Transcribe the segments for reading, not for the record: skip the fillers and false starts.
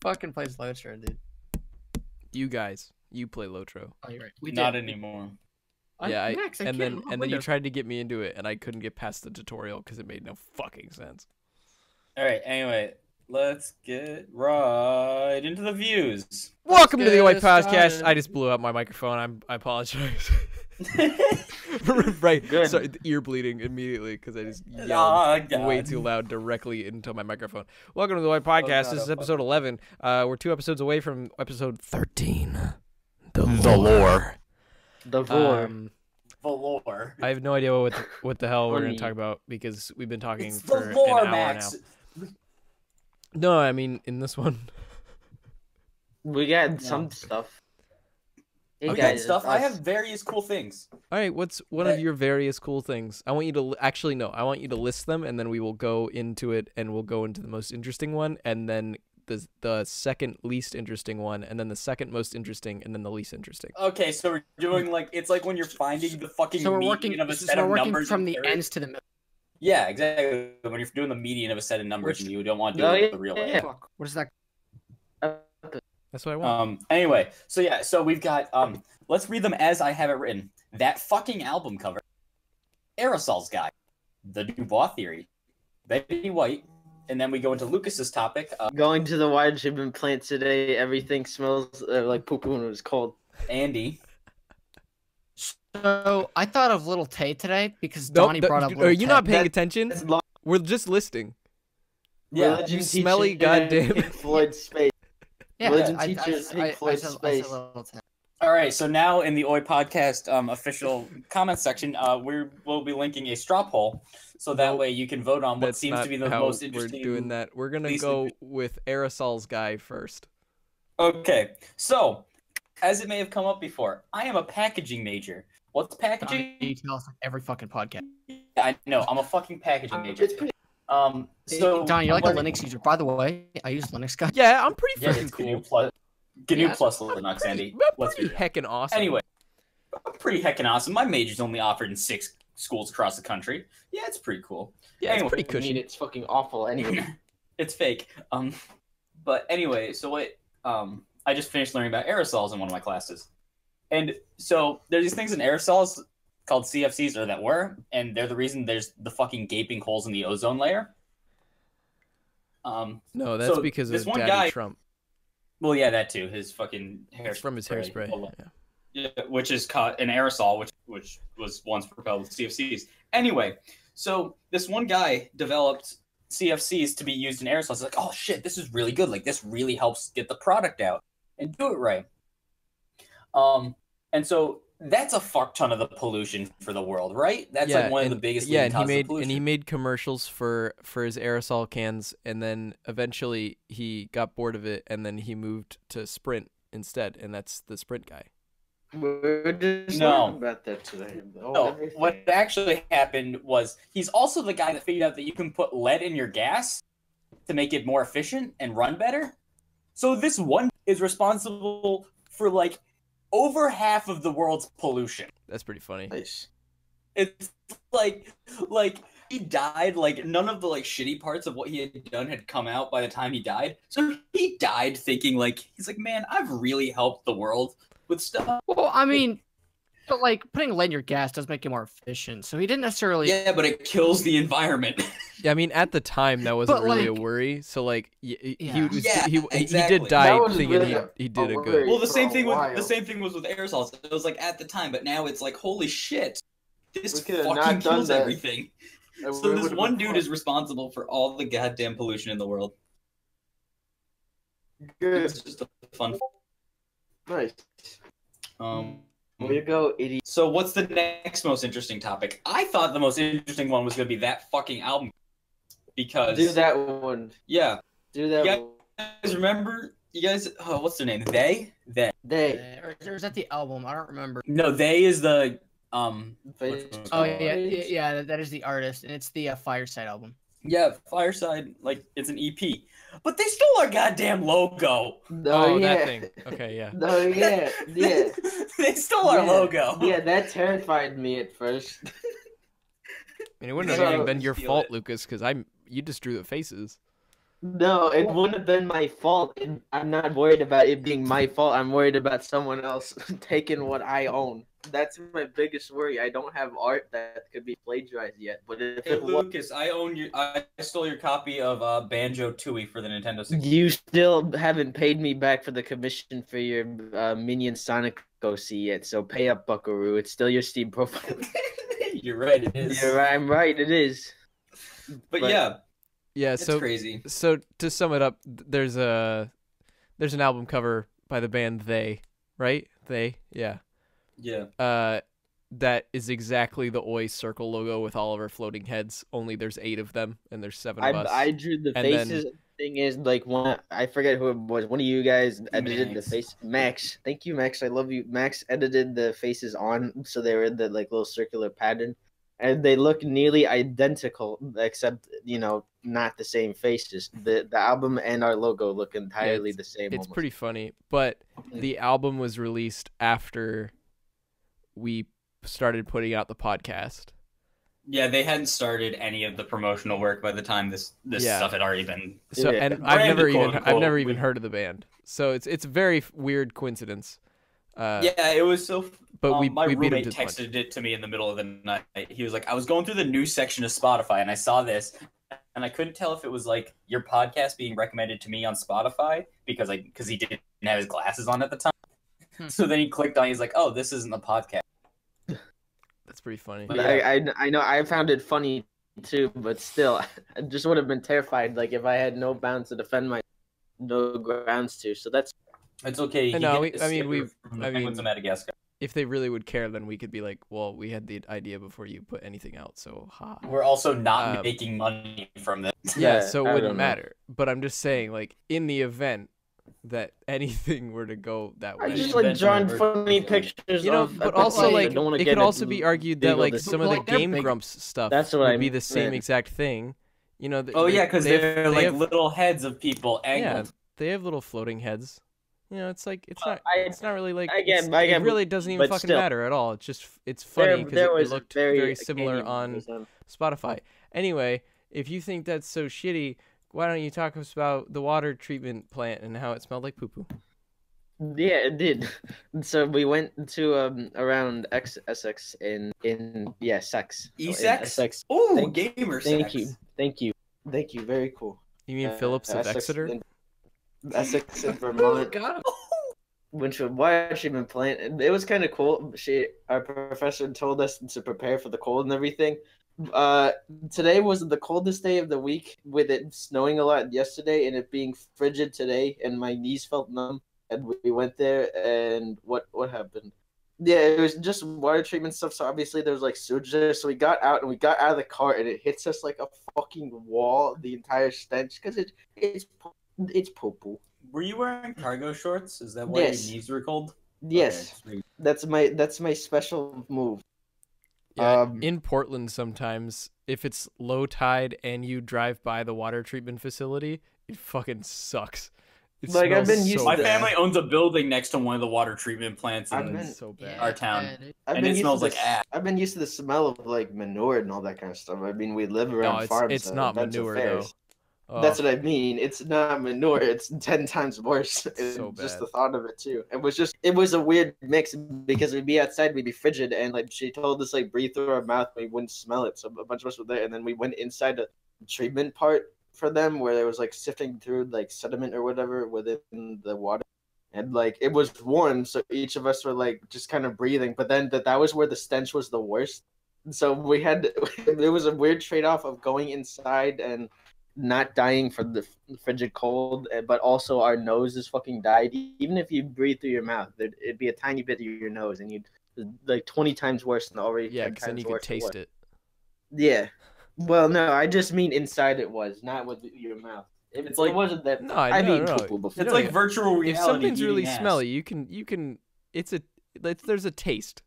fucking plays Lotro, dude. You guys, you play Lotro. Oh, you're right. We not anymore. Yeah, Max, and then you tried to get me into it, and I couldn't get past the tutorial because it made no fucking sense. All right. Anyway, let's get right into the views. Welcome to the Oi Podcast. I just blew out my microphone. I apologize. Right. Good. Sorry, the ear bleeding immediately because I just yelled way too loud directly into my microphone. Welcome to the Oi Podcast. This is episode 11. We're 2 episodes away from episode 13. The lore. The lore. Valor. I have no idea what the hell we're going to talk about because we've been talking It's for the lore, an hour Max. now. No, I mean in this one. We got some stuff. Hey guys, stuff. I have various cool things. All right, what's one of your various cool things? I want you to actually no. I want you to list them, and then we will go into it, and we'll go into the most interesting one, and then the second least interesting one, and then the second most interesting, and then the least interesting. Okay, so we're doing like it's like when you're finding the fucking median of a set of numbers from the ends to the middle. Yeah, exactly. When you're doing the median of a set of numbers, and you don't want to do it the real way. What is that? That's what I want. Anyway, so we've got let's read them as I have it written. That fucking album cover. Aerosol's guy. The Dubois theory. Betty White. And then we go into Lucas's topic. Going to the wide treatment plant today, everything smells like poo-poo when it was cold. Andy. So I thought of Little Tay today because Donnie brought up Little Are you Tay. not paying attention? We're just listing. Yeah, you smelly goddamn Pink Floyd Space. Yeah, Religion I teachers, said Pink Floyd Little Tay. All right, so now in the Oi Podcast official comment section, we'll be linking a straw poll, so that way you can vote on what seems to be the most interesting. We're doing that. We're gonna go with Aerosol's guy first. Okay, so as it may have come up before, I am a packaging major. What's packaging? You tell us like every fucking podcast. Yeah, I know. I'm a fucking packaging major. So Don, you're like a Linux user. By the way, I use Linux, guys. Yeah, I'm pretty yeah, freaking cool. GNU plus Linux, Andy. I'm pretty heckin' awesome. Anyway, I'm pretty heckin' awesome. My major's only offered in 6 schools across the country. Yeah, it's pretty cool. Yeah, anyway, it's pretty cushy. I mean, it's fucking awful anyway. It's fake. But anyway, so I just finished learning about aerosols in one of my classes. And so there's these things in aerosols called CFCs, and they're the reason there's the fucking gaping holes in the ozone layer. No, that's so because this of one Daddy guy, Trump. Well, yeah, that too. His fucking hairspray. It's from his hairspray. Yeah, which is caught an aerosol, which was once propelled with CFCs. Anyway, so this one guy developed CFCs to be used in aerosols. He's like, oh shit, this is really good. Like this really helps get the product out and do it right. And so that's a fuck ton of the pollution for the world, right? That's like one of the biggest. Yeah, and he made commercials for his aerosol cans, and then eventually he got bored of it, and then he moved to Sprint instead, and that's the Sprint guy. We're just talking about that today. No, what actually happened was he's also the guy that figured out that you can put lead in your gas to make it more efficient and run better. So this one is responsible for like over half of the world's pollution. That's pretty funny. Nice. It's like he died, like none of the like shitty parts of what he had done had come out by the time he died. So he died thinking like, he's like, man, I've really helped the world with stuff. Well, I mean, but like putting lead in your gas does make it more efficient. So he didn't necessarily. Yeah, but it kills the environment. Yeah, I mean, at the time that wasn't really a worry. So like, he did die thinking he did a good. Well, the same thing was with aerosols. It was like at the time, but now it's like, holy shit, this fucking kills everything. So this one dude is responsible for all the goddamn pollution in the world. Good. It's just a fun. Nice. Way to go, idiot. So what's the next most interesting topic? I thought the most interesting one was going to be that fucking album. Because... Do that one. Yeah. Do that one. You guys remember? You guys... Oh, what's their name? They? Or is that the album? I don't remember. No, they is the... Oh, yeah, that is the artist, and it's the Fireside album. Yeah, Fireside, like, it's an EP. But they stole our goddamn logo! That thing. Okay, yeah. No, yeah. They stole our logo! Yeah, that terrified me at first. I mean, it wouldn't have even been your fault, Lucas, because you just drew the faces. No, it wouldn't have been my fault. I'm not worried about it being my fault. I'm worried about someone else taking what I own. That's my biggest worry. I don't have art that could be plagiarized yet. But if Hey it was, Lucas, I stole your copy of Banjo Tooie for the Nintendo 64. you still haven't paid me back for the commission for your Minion Sonic OC yet. So pay up, Buckaroo. It's still your Steam profile. You're right, it is. I'm right. It is. But yeah, Yeah, it's crazy. So to sum it up, there's an album cover by the band They, right? They, yeah. Yeah. That is exactly the Oi circle logo with all of our floating heads. Only there's 8 of them, and there's 7 of us. I drew the And faces. Thing is, like, I forget who it was. One of you guys edited the face. Max, thank you, Max. I love you. Max edited the faces on, so they were in the like little circular pattern, and they look nearly identical, except not the same faces. The album and our logo look entirely the same. It's pretty funny, but the album was released after we started putting out the podcast. Yeah, they hadn't started any of the promotional work by the time this stuff had already been. So, Yeah. and I've never even heard of the band. So it's a very weird coincidence. Yeah, it was so. But my we beat him roommate to the punch. texted it to me in the middle of the night. He was like, "I was going through the news section of Spotify and I saw this, and I couldn't tell if it was like your podcast being recommended to me on Spotify because he didn't have his glasses on at the time." So then he clicked on. He's like, "Oh, this isn't the podcast." That's pretty funny. But yeah. I know I found it funny too, but still, I just would have been terrified. Like if I had no bounds to defend my, no grounds to. So that's. It's okay. Penguins of Madagascar. If they really would care, then we could be like, well, we had the idea before you put anything out, so ha. We're also not making money from this. Yeah, so it wouldn't matter. But I'm just saying, like, in the event that anything were to go that way. I just like drawing funny pictures. But also like it could also be argued that like some of the Game Grumps stuff would be the same exact thing. Because they're like little heads of people angled. Yeah, they have little floating heads. It's like it's not really like it really doesn't even fucking matter at all. It's funny because it looked very similar on Spotify. Anyway, if you think that's so shitty, why don't you talk about the water treatment plant and how it smelled like poo-poo? Yeah, it did. So we went to around Essex in sex. Essex. Oh, gamer sex. Thank you. Very cool. You mean Phillips of Exeter? Essex in Vermont. Which why she been playing? It was kind of cool. Our professor told us to prepare for the cold and everything. Today was the coldest day of the week, with it snowing a lot yesterday and it being frigid today, and my knees felt numb. And we went there, and what happened? Yeah, it was just water treatment stuff. So obviously there was like sewage there. So we got out of the car, and it hits us like a fucking wall. The entire stench, because it's poo-poo. Were you wearing cargo shorts? Is that why your knees were cold? Yes, okay, that's my special move. Yeah, in Portland sometimes, if it's low tide and you drive by the water treatment facility, it fucking sucks. Like I've been used. My family owns a building next to one of the water treatment plants in our town, and it smells like ass. I've been used to the smell of like manure and all that kind of stuff. I mean, we live around farms. It's not manure though. Oh. That's what I mean. It's not manure. It's 10 times worse. So just the thought of it too. It was a weird mix because we'd be outside, we'd be frigid, and like she told us like breathe through our mouth, we wouldn't smell it. So a bunch of us were there, and then we went inside the treatment part for them where there was like sifting through like sediment or whatever within the water, and like it was warm, so each of us were like just kind of breathing. But then that was where the stench was the worst. So we had there was a weird trade-off of going inside and not dying from the frigid cold, but also our noses fucking died. Even if you breathe through your mouth, it'd be a tiny bit of your nose, and you'd like 20 times worse than already. Yeah, because then you could taste it. Yeah. Well, no, I just mean inside it was, not with your mouth. It wasn't that. No, I've eaten poo-poo before. It's like virtual reality. If something's really ass. smelly, you can. There's a taste.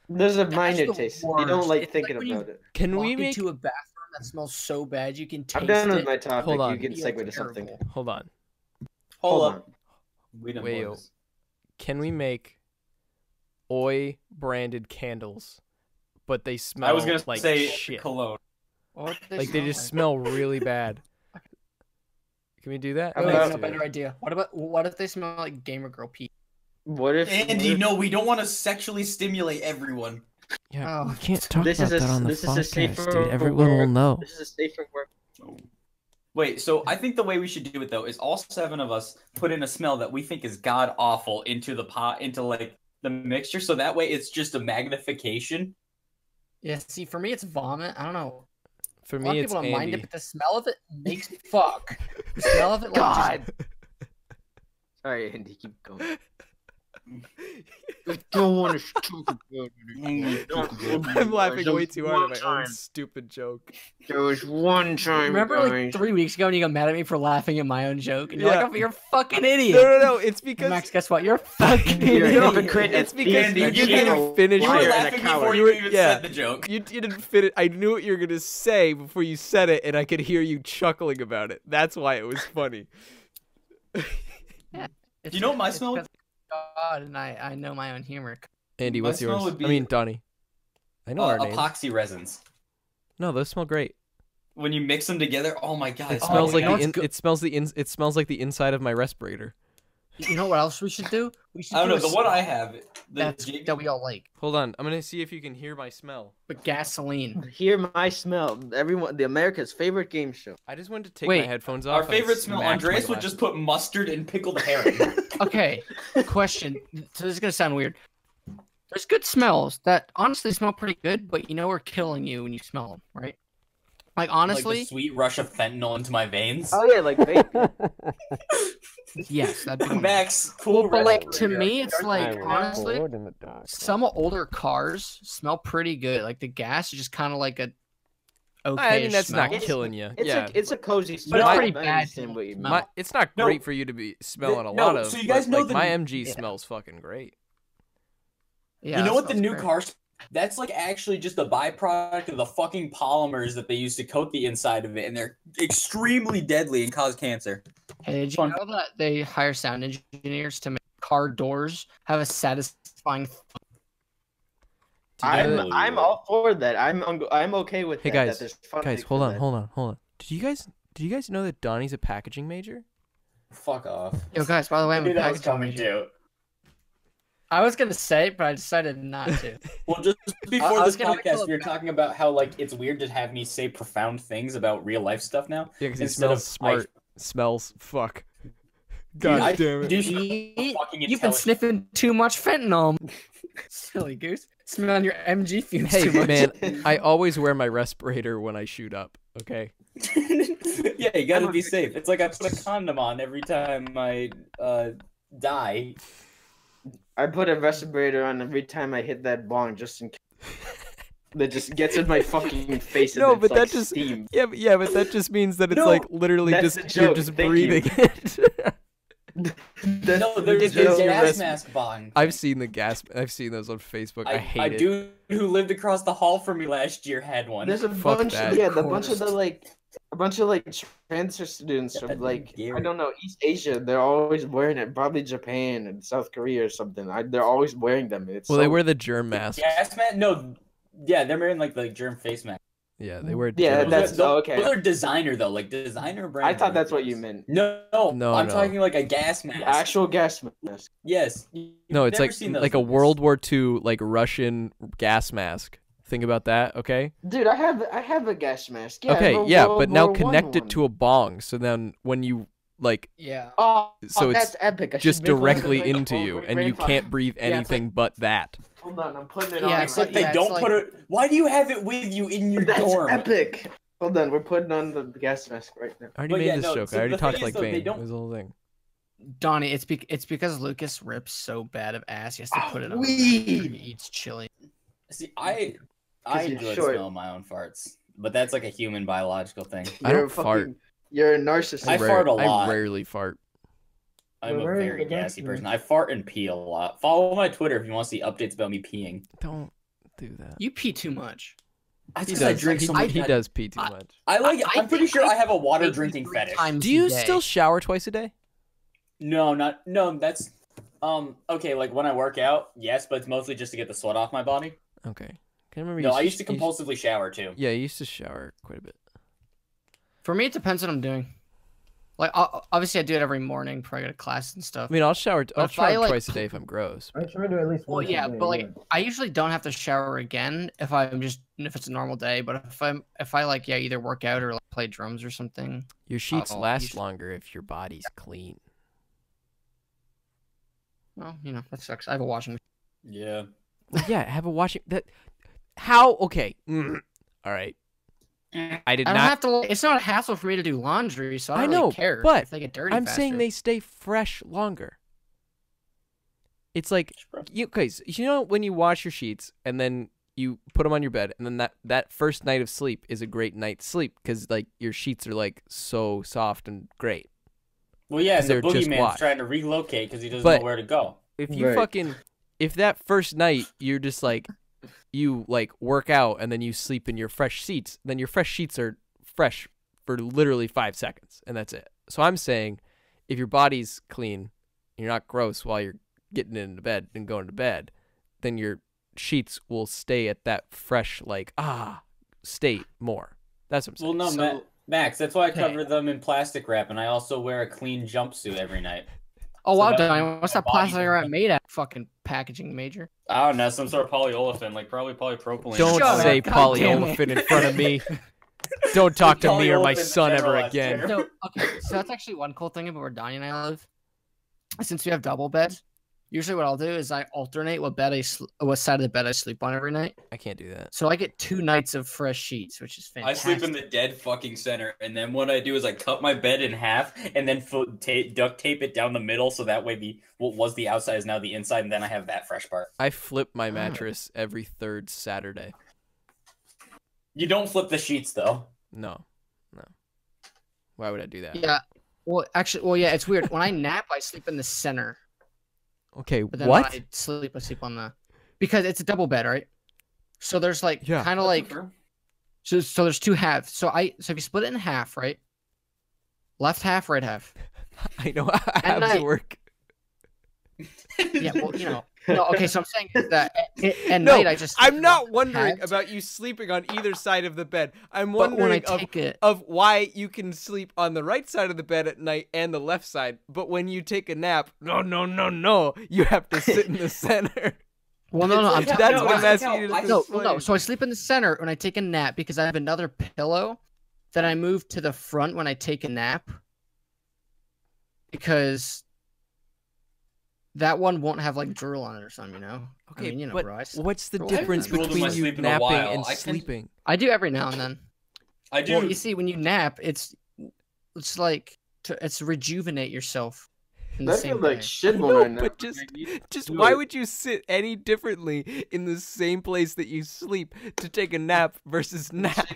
There's a minor taste. You don't like thinking about it. Can we make into a bathroom that smells so bad you can taste I'm done it? with my topic. Hold on. You can segue to something. Hold on. Hold on. Wait, can we make Oi branded candles, but they smell I was gonna like say shit. cologne. Like they just smell really bad. Can we do that? How Wait, about- no, better idea. What if they smell like gamer girl pee? What if? Andy, no, we don't want to sexually stimulate everyone. Yeah, Oh, we can't talk This about is a that on the this is a podcast, safer dude. Everyone will word. know. This is a safer word. Wait, so I think the way we should do it though is all 7 of us put in a smell that we think is god awful into the pot, into like the mixture, so that way it's just a magnification. Yeah, see, for me, it's vomit. I don't know. For A lot me, of it's people don't mind it, Andy. but the smell of it makes me fuck. The smell of it, like, just- Sorry, Andy, keep going. I don't want to talk about it. I'm laughing There way was too hard at one my time- own stupid joke. There was one time. remember guys. like 3 weeks ago when you got mad at me for laughing at my own joke? And you're Yeah. like, oh, you're a fucking idiot. No. It's because Max, guess what? You're a fucking You're a idiot. hypocrite. It's and because thief you and didn't cheater. finish You were Liar it. and a laughing coward. before You were- you even yeah. said the joke. You didn't fit it. I knew what you were gonna say before you said it, and I could hear you chuckling about it. That's why it was funny. Do you know what my It's smell because God, and I know my own humor. Andy, My what's smell yours? would be- I mean, Donnie. I know our names. Epoxy resins. No, those smell great. When you mix them together, oh my god, It it's smells my like God. it smells like the inside of my respirator. You know what else we should do? We should I don't do know, a the one I smell have, that we all like, Hold on, I'm gonna see if you can hear my smell. but gasoline. Hear my smell. Everyone, the America's favorite game show. I just wanted to take my Wait, headphones off. our and favorite smell, smacked my Andreas would just glasses. put mustard and pickled herring. Okay, question. So this is gonna sound weird. There's good smells that honestly smell pretty good, but you know we're killing you when you smell them, right? Like Like honestly, the sweet rush of fentanyl into my veins. Oh yeah, like vape. yes, that'd be Max, cool. Well, but like rest. to me, it's like I honestly, was in the dark. some older cars smell pretty good. Like the gas is just kind of like a okay. I mean, that's not smell. killing you. It's Yeah, it's a cozy But smell. it's I pretty bad understand to what you mean. smell. it's not No. great for you to be smelling a No, lot of. so you guys but, know like, the- my MG Yeah. smells fucking great. Yeah, You know that what the smells new great. cars? That's like actually just a byproduct of the fucking polymers that they use to coat the inside of it, and they're extremely deadly and cause cancer. Hey, did you Fun. know that they hire sound engineers to make car doors have a satisfying? Do you know that- I'm all for that. I'm okay with Hey, that. guys, that there's funding Guys, for hold on, that. hold on. Did you guys know that Donnie's a packaging major? Fuck off. Yo, guys, by the way, I I'm knew a that was packaging coming major. too. I was gonna say it, but I decided not to. Well, just before I was this gonna wait till podcast, we were talking about how like it's weird to have me say profound things about real life stuff now. Yeah, because he Instead of smells smart. Smells fuck. Dude, God I damn it. do You've fucking been intelligent. sniffing too much fentanyl. Silly goose. Smelling your MG fumes Hey too much. man, I always wear my respirator when I shoot up. Okay. Yeah, you gotta be safe. It's like I put a condom on every time I die. I put a respirator on every time I hit that bong, just in case. That just gets in my fucking face. No, and but it's like that just- steam. Yeah, but that just means that it's No, like literally that's just the you're joke. just Thank breathing you. it. No, there's ridiculous. a gas mask bong. I've seen those on Facebook. I hate I it. dude who lived across the hall from me last year had one. There's a Fuck bunch. that. Yeah, the bunch of the a bunch of transfer students from like Gary. I don't know East Asia. They're always wearing it. Probably Japan and South Korea or something. They're always wearing them. It's Well, they so- wear the germ masks. Gas mask? No, yeah, they're wearing like the germ face mask. Yeah, they wear. Yeah, germ that's- masks. okay. Those are designer though, like designer brand. I thought that's what you meant. No, No, I'm no. talking like a gas mask. The actual gas mask. Yes. No, it's never like seen those like a movies. World War II like Russian gas mask. Think about that, okay? Dude, I have a gas mask. Yeah, I Okay, have a yeah, World but now War I connect it one. to a bong, so then when you like Yeah. Oh, so it's that's epic. I should just make one directly of those, like, into old you, great and you grandfather- can't breathe Yeah, it's anything but that. Hold on, I'm putting it Yeah, on. it's Except like- they yeah, don't it's put like- it. Why do you have it with you in your That's dorm? epic. Hold on, we're putting on the gas mask right now. I already But made yeah, this no, joke. so I already the talked thing is, like though, they Bane. don't- It was the whole thing. Donnie, it's because Lucas rips so bad of ass. He has to put it on. weed. When he eats chili. See, I 'Cause he's enjoy the short. smell of my own farts, but that's like a human biological thing. I You're don't a fart. fucking- You're a narcissist. I fart a lot. I rarely fart. I'm a You're wearing very the gassy gas person. mask. I fart and pee a lot. Follow my Twitter if you want to see updates about me peeing. Don't do that. You pee too much. That's He 'cause I does. drink He, so much. he does pee too much. I like. I I'm pretty think sure I I have a water Maybe drinking 3 fetish. times Do you a day. still shower twice a day? No, not no. That's okay. Like when I work out, yes, but it's mostly just to get the sweat off my body. Okay. Can I remember? No, you I used to you- compulsively shower too. Yeah, I used to shower quite a bit. For me, it depends what I'm doing. Like obviously I do it every morning before I go to class and stuff. I mean, I'll shower if I, like- twice a day if I'm gross. I try to at least Well, once a yeah, day, but like I usually don't have to shower again if it's a normal day. But if I like either work out or like play drums or something. Your sheets I'll last usually- longer if your body's clean. Well, that sucks. I have a washing machine. Yeah. Well, yeah, have a washing that. How? Okay. All right. I did I don't not. have to. It's not a hassle for me to do laundry, so I don't know, really care but if they get dirty. I'm faster. saying they stay fresh longer. It's like when you wash your sheets and then you put them on your bed, and then that first night of sleep is a great night's sleep because like your sheets are like so soft and great. Well, yeah, They're the just boogeyman's washed. trying to relocate because he doesn't But- know where to go. If you Right. if that first night you're just like, you like work out and then you sleep in your fresh sheets, then your fresh sheets are fresh for literally 5 seconds and that's it. So I'm saying if your body's clean, you're not gross while you're getting into bed and going to bed, then your sheets will stay at that fresh, like, state more. That's what I'm saying. Well, no, Max, that's why I Okay. cover them in plastic wrap, and I also wear a clean jumpsuit every night. Oh So wow, that- Donnie, what's that my body plastic can- wrap made out? Fucking packaging major. I don't know, some sort of polyolefin, like probably polypropylene. Don't Shut say up, God damn polyolefin in front of me. Don't talk to me or my Polyolefin in son ever general, that's again. terrible. So that's actually one cool thing about where Donnie and I live. Since we have double beds, usually what I'll do is I alternate what side of the bed I sleep on every night. I can't do that. So I get 2 nights of fresh sheets, which is I fantastic. sleep in the dead fucking center, and then what I do is I cut my bed in half, and then duct tape it down the middle, so that way what was the outside is now the inside, and then I have that fresh part. I flip my mattress every third Saturday. You don't flip the sheets though. No. Why would I do that? Yeah. Well, yeah, it's weird. When I nap, I sleep in the center. Okay, But then what? when I sleep on the, because it's a double bed, right? So there's like Yeah. kind of like so there's 2 halves. So if you split it in half, right? Left half, right half. I know how At abs night- work. Yeah, well, no, okay. So I'm saying is that at No, night I just. I'm sleep not in wondering halves, about you sleeping on either side of the bed. I'm But when I wondering take it, of why you can sleep on the right side of the bed at night and the left side, but when you take a nap, no, you have to sit in the center. well, no, I'm Yeah, That's no, what I'm I- asking you to I- explain. no. So I sleep in the center when I take a nap because I have another pillow that I move to the front when I take a nap because that one won't have like drool on it or something, Okay, I mean, but bro. what's the Well, difference I haven't drooled in my between you sleep in a napping while. and I can- sleeping? I do every now and then. I do. Well, you see, when you nap, it's like it's to rejuvenate yourself. In the I same feel like day. shit when No, I nap. but just why would you sit any differently in the same place that you sleep to take a nap versus nap?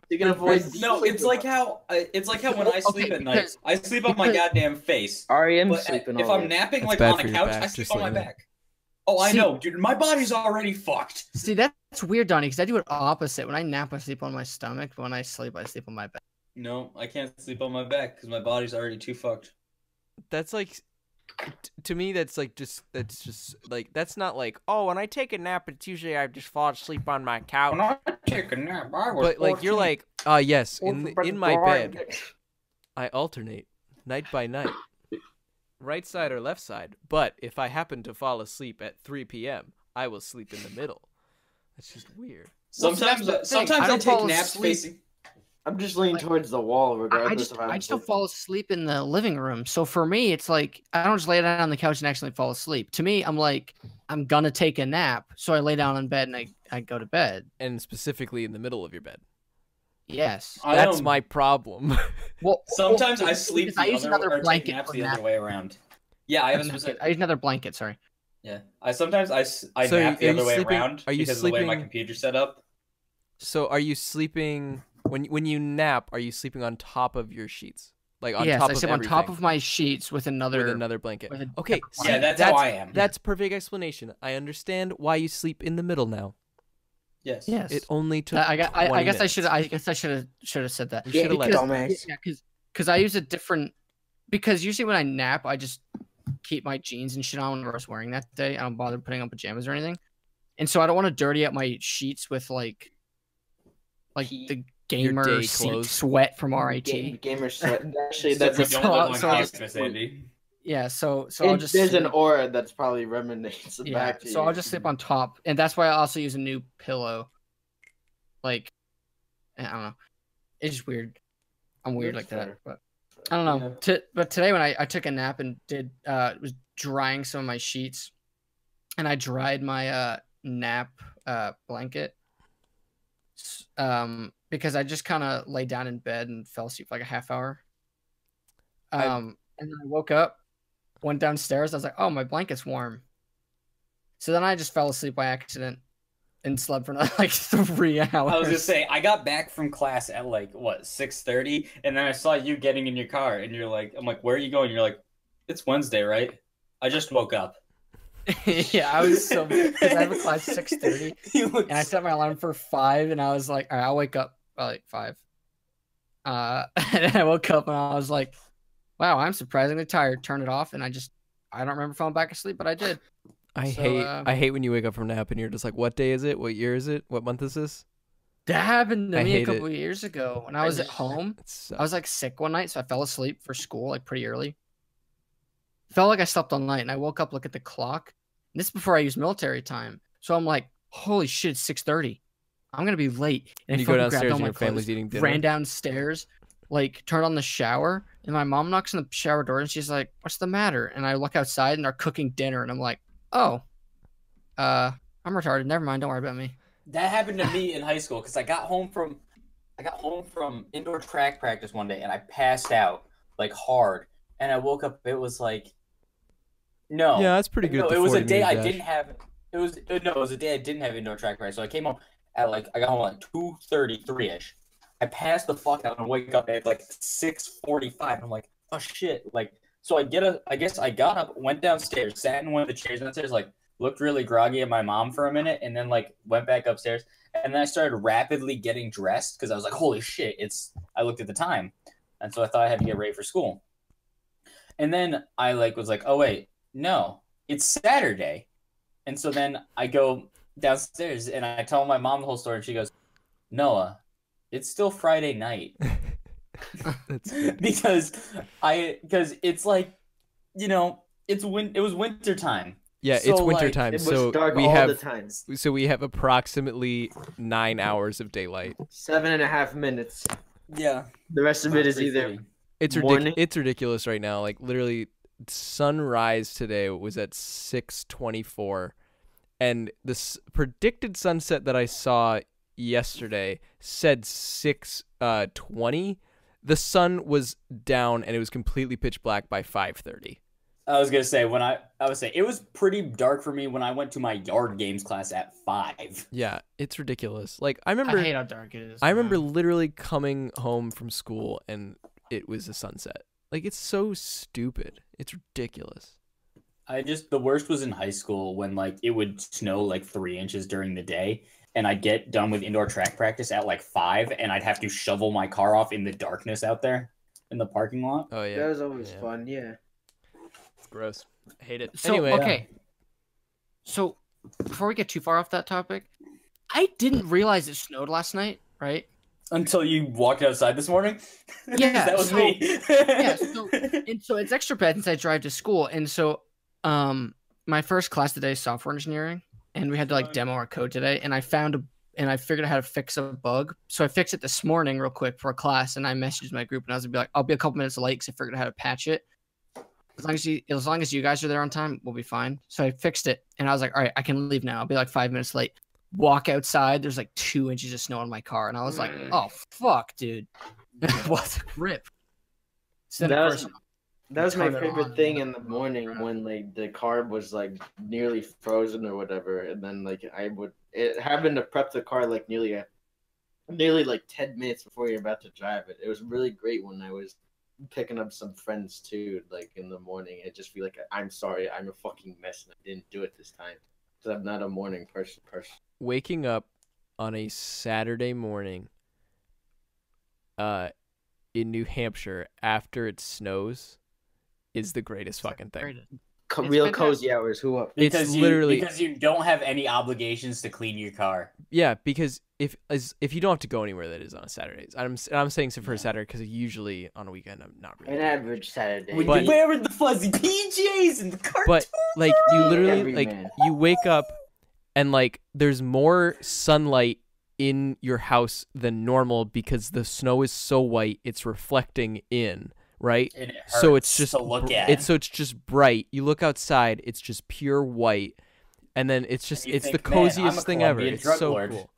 You can avoid. No, it's like how when I sleep Okay, at night, because- I sleep on my because- goddamn face. REM But sleeping. if all I'm day. napping That's like bad on for a your couch, back, I sleep just on so my you know. back. Oh, I See- know, dude. My body's already fucked. See, that's weird, Donnie, because I do it opposite. When I nap, I sleep on my stomach. But when I sleep on my back. No, I can't sleep on my back because my body's already too fucked. That's like to me that's just like that's not like, oh, when I take a nap it's usually I just fall asleep on my couch. When I take a nap, I was But like you're 14. like, yes, in my bed I alternate night by night. Right side or left side. But if I happen to fall asleep at 3 p.m., I will sleep in the middle. That's just weird. Sometimes, Well, see, that's the thing. sometimes I I, don't take fall naps asleep. facing. I'm just leaning towards the wall, regardless I just of how I just don't fall asleep in the living room. So for me, it's like I don't just lay down on the couch and actually fall asleep. To me, I'm like I'm gonna take a nap, so I lay down in bed and I go to bed. And specifically in the middle of your bed. Yes. That's my problem. Well, Sometimes well, I sleep because I use the another other or take blanket naps for the nap. other way around. Yeah, I have a I specific. use another blanket. Sorry. Yeah, I sometimes I So nap the are other you way sleeping- around are you because of the way my sleeping- computer's set up. So are you sleeping when you nap, are you sleeping on top of your sheets? Like on Yes, top I of sleep on top everything? of my sheets with another. blanket. with a Okay, different see, Yeah, blanket. that's how I am. That's perfect explanation. I understand why you sleep in the middle now. Yes. Yes. It only took I 20 guess minutes. I guess I should have said that. You should have let because- dumbass. Yeah, because I use a different. Because usually when I nap, I just keep my jeans and shit on whenever I was wearing that day. I don't bother putting on pajamas or anything, and so I don't want to dirty up my sheets with like Pee. the gamer day seat clothes. sweat from RIT. Gamer sweat. Actually, So that's we a, don't live on so I'll campus, just- Andy. Yeah, so I'll just there's an sleep. aura that's probably remnants back to So you. I'll just sleep on top, and that's why I also use a new pillow. Like, I don't know, it's just weird. I'm weird That's like fair. that, but I don't know. But today when I took a nap and was drying some of my sheets, and I dried my nap blanket, because I just kind of lay down in bed and fell asleep for like a half hour. And then I woke up, went downstairs. I was like, oh, my blanket's warm. So then I just fell asleep by accident and slept for another like 3 hours. I was gonna say I got back from class at like what 6:30, and then I saw you getting in your car, and you're like, I'm like, where are you going? You're like, it's Wednesday, right? I just woke up. Yeah, I was so because I have a class 6:30, and I set my alarm for 5, and I was like, all right, I'll wake up by like 5. And then I woke up and I was like, wow, I'm surprisingly tired. Turn it off, and I don't remember falling back asleep, but I did. I hate when you wake up from a nap and you're just like, what day is it? What year is it? What month is this? That happened to I me a hate couple it. of years ago when I was at home. I was like sick one night, so I fell asleep for school like pretty early. Felt like I slept all night, and I woke up, look at the clock. And this is before I used military time, so I'm like, holy shit, it's 6:30. I'm gonna be late. And I you go fucking grabbed downstairs all and my your family's clothes, eating dinner. ran downstairs, like turned on the shower, and my mom knocks on the shower door, and she's like, "What's the matter?" And I look outside, and they're cooking dinner, and I'm like, "Oh, I'm retarded. Never mind. Don't worry about me." That happened to me in high school because I got home from indoor track practice one day, and I passed out like hard, and I woke up. It was like, no, Yeah, that's pretty good. No, the it was a 40 day minute I dash. didn't have. It was a day I didn't have indoor track practice. So I came home at like I got home at like 2:33 ish. I passed the fuck out and wake up at like 6:45. I'm like, oh shit! Like, so I guess I got up, went downstairs, sat in one of the chairs downstairs, like looked really groggy at my mom for a minute, and then like went back upstairs, and then I started rapidly getting dressed because I was like, holy shit! I looked at the time, and so I thought I had to get ready for school, and then I like was like, oh wait, no, it's Saturday, and so then I go downstairs and I tell my mom the whole story, and she goes, Noah, it's still Friday night. That's good. because it's like, it was winter time. Yeah, So, it's winter like, time, It was so dark we all have the time. we have approximately 9 hours of daylight. 7.5 minutes. Yeah. The rest of it is either It's morning. It's ridiculous right now. Like literally, sunrise today was at 6:24, and the predicted sunset that I saw yesterday said 6:20. The sun was down and it was completely pitch black by 5:30. I was gonna say it was pretty dark for me when I went to my yard games class at 5. Yeah, it's ridiculous. Like I I remember, hate how dark it is. I remember man. literally coming home from school and it was a sunset. Like it's so stupid. It's ridiculous. The worst was in high school when like it would snow like 3 inches during the day, and I'd get done with indoor track practice at like 5, and I'd have to shovel my car off in the darkness out there in the parking lot. Oh yeah, That was always Yeah. fun, yeah. It's gross. I hate it. So Anyway, okay. So before we get too far off that topic, I didn't realize it snowed last night. Right? Until you walked outside this morning? Yeah, that was so- me. Yeah. So it's extra bad since I drive to school, and so my first class today is software engineering, and we had to like demo our code today, and I figured out how to fix a bug. So I fixed it this morning real quick for a class, and I messaged my group, and I was gonna be like, I'll be a couple minutes late because I figured out how to patch it. As long as you guys are there on time, we'll be fine. So I fixed it, and I was like, all right, I can leave now. I'll be like 5 minutes late. Walk outside, there's like 2 inches of snow on my car, and I was like, oh fuck, dude, what the rip. So then That of was- course, That was my Turn it favorite on, thing and in the morning when like the car was like nearly frozen or whatever, and then like it happened to prep the car like nearly like 10 minutes before you're about to drive it. It was really great when I was picking up some friends too, like in the morning. It just feel like I'm sorry, I'm a fucking mess and I didn't do it this time because I'm not a morning person. waking up on a Saturday morning in New Hampshire after it snows is the greatest fucking thing. real fantastic. cozy hours. Who up? It's literally because you don't have any obligations to clean your car. yeah. Because if you don't have to go anywhere that is on Saturdays, I'm saying so for a Saturday because usually on a weekend I'm not really. An average Saturday. When But- you're wearing the fuzzy PJs and the cartoon. But like you literally Every like man. you wake up and like there's more sunlight in your house than normal because the snow is so white it's reflecting in, right? And it So it's hurts just to look at. it's just bright. You look outside, it's just pure white. And then it's just You it's think, the "Man, I'm a coziest thing ever. Colombian It's drug so lord." cool.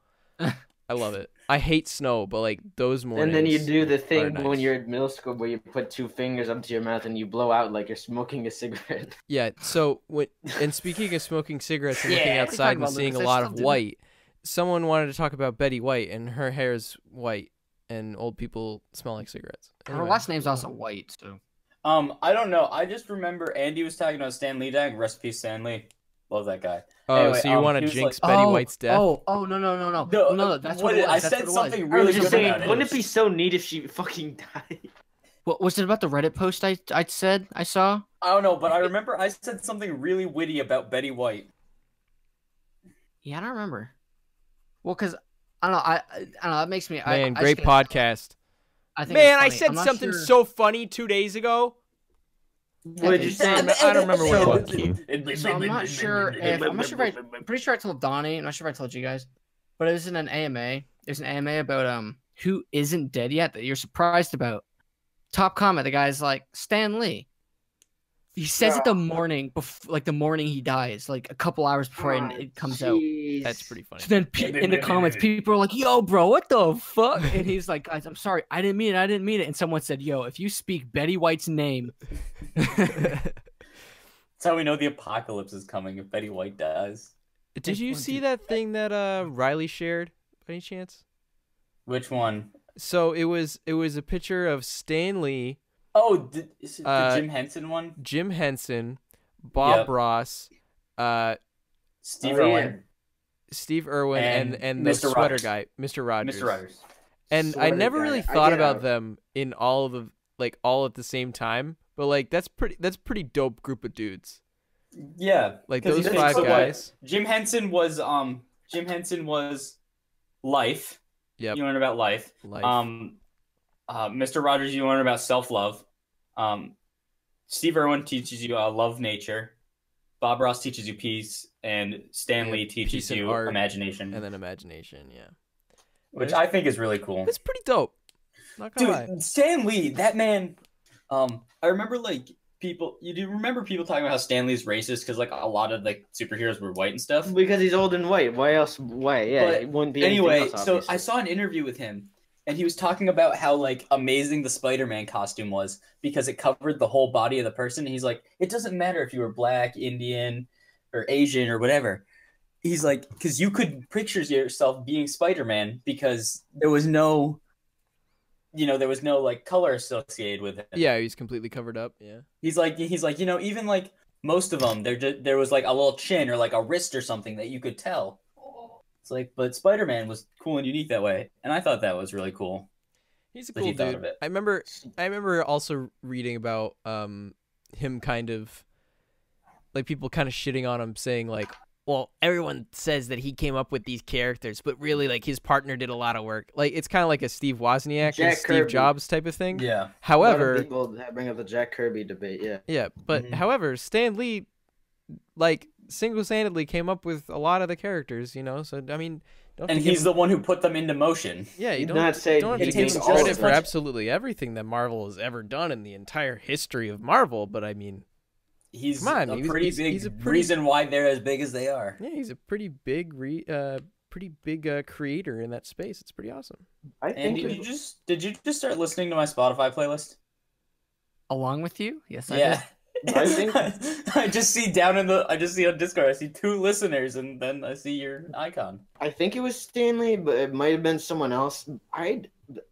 I love it. I hate snow, but like those mornings. And then you do the thing nice. when you're in middle school where you put 2 fingers up to your mouth and you blow out like you're smoking a cigarette. Yeah, so and speaking of smoking cigarettes and looking Yeah, outside and about seeing a Lucas, I lot still of do that. white, someone wanted to talk about Betty White and her hair is white and old people smell like cigarettes. Her Anyway. last name's also White, so. I don't know. I just remember Andy was talking about Stan Lee dying. Rest in peace, Stan Lee. Love that guy. Oh, Anyway, so you want he to was jinx like- Betty White's death? No, no. That's what it was. I That's said what it was. something I really was good just saying, about it. wouldn't it be so neat if she fucking died? What was it about the Reddit post I said I saw? I don't know, but I remember I said something really witty about Betty White. Yeah, I don't remember. Well, because I don't know. I don't know. That makes me. Man, I great just podcast. I think Man, I it's funny. said I'm not something sure- so funny 2 days ago. What did you say? I don't remember what it was. So I'm not sure if I'm pretty sure I told Donnie. I'm not sure if I told you guys, but it was in an AMA. There's an AMA about who isn't dead yet that you're surprised about. Top comment, the guy's like Stan Lee. He says it the morning like the morning he dies, like a couple hours before it comes out. That's pretty funny. So then in the comments, people are like, "Yo, bro, what the fuck?" And he's like, "Guys, I'm sorry, I didn't mean it." And someone said, "Yo, if you speak Betty White's name." That's how we know the apocalypse is coming if Betty White dies. Did you see that thing that Riley shared by any chance? Which one? So it was a picture of Stan Lee, Oh, is it the Jim Henson one? Jim Henson, Bob Yep. Ross, Steve Oh, yeah. Irwin. Steve Irwin, and the Mr. sweater Rogers. guy, Mr. Rogers. Mr. Rogers. And I Sweater never guy. really I thought get about how- them in all of the all at the same time, but like that's pretty dope group of dudes. Yeah. Like 'cause those you think, 5 so what? guys. Jim Henson was Life. Yep. You learn about life. Life. Mr. Rogers, you learn about self-love. Steve Irwin teaches you love nature. Bob Ross teaches you peace, and Stan Yeah, Lee peace teaches and you art, imagination, and then imagination, yeah. which I think is really cool. It's pretty dope. Not gonna lie. Dude, Stan Lee, that man. I remember like people. You do remember people talking about how Stan Lee's racist because like a lot of like superheroes were white and stuff. Because he's old and white. Why else? Why? Yeah, But it wouldn't be anything Anyway, else, so obviously. I saw an interview with him, and he was talking about how like amazing the Spider-Man costume was because it covered the whole body of the person. He's like, it doesn't matter if you were black, Indian, or Asian or whatever. He's like, because you could picture yourself being Spider-Man because there was no, there was no like color associated with it. Yeah, he's completely covered up. Yeah. He's like, even like most of them, there was like a little chin or like a wrist or something that you could tell. It's like, but Spider-Man was cool and unique that way, and I thought that was really cool. He's a that cool he thought dude. of it. I remember also reading about him kind of like people kind of shitting on him, saying like, well, everyone says that he came up with these characters, but really like his partner did a lot of work. Like it's kind of like a Steve Wozniak and Jack Steve Kirby. Jobs type of thing. Yeah. A lot of However, people bring up the Jack Kirby debate. Yeah. yeah, but Mhm. however, Stan Lee like single-handedly came up with a lot of the characters, So I mean, don't And have to he's give the him- one who put them into motion. Yeah, you He's don't, not saying don't have he to give takes him all credit the for punch- absolutely everything that Marvel has ever done in the entire history of Marvel, but I mean, He's Come on, a he's- pretty he's- big he's a pretty- reason why they're as big as they are. yeah, he's a pretty big creator in that space. It's pretty awesome. I And think did you just start listening to my Spotify playlist? Along with you? Yes, I Yeah. I think- I just see on Discord, I see 2 listeners, and then I see your icon. I think it was Stanley, but it might have been someone else.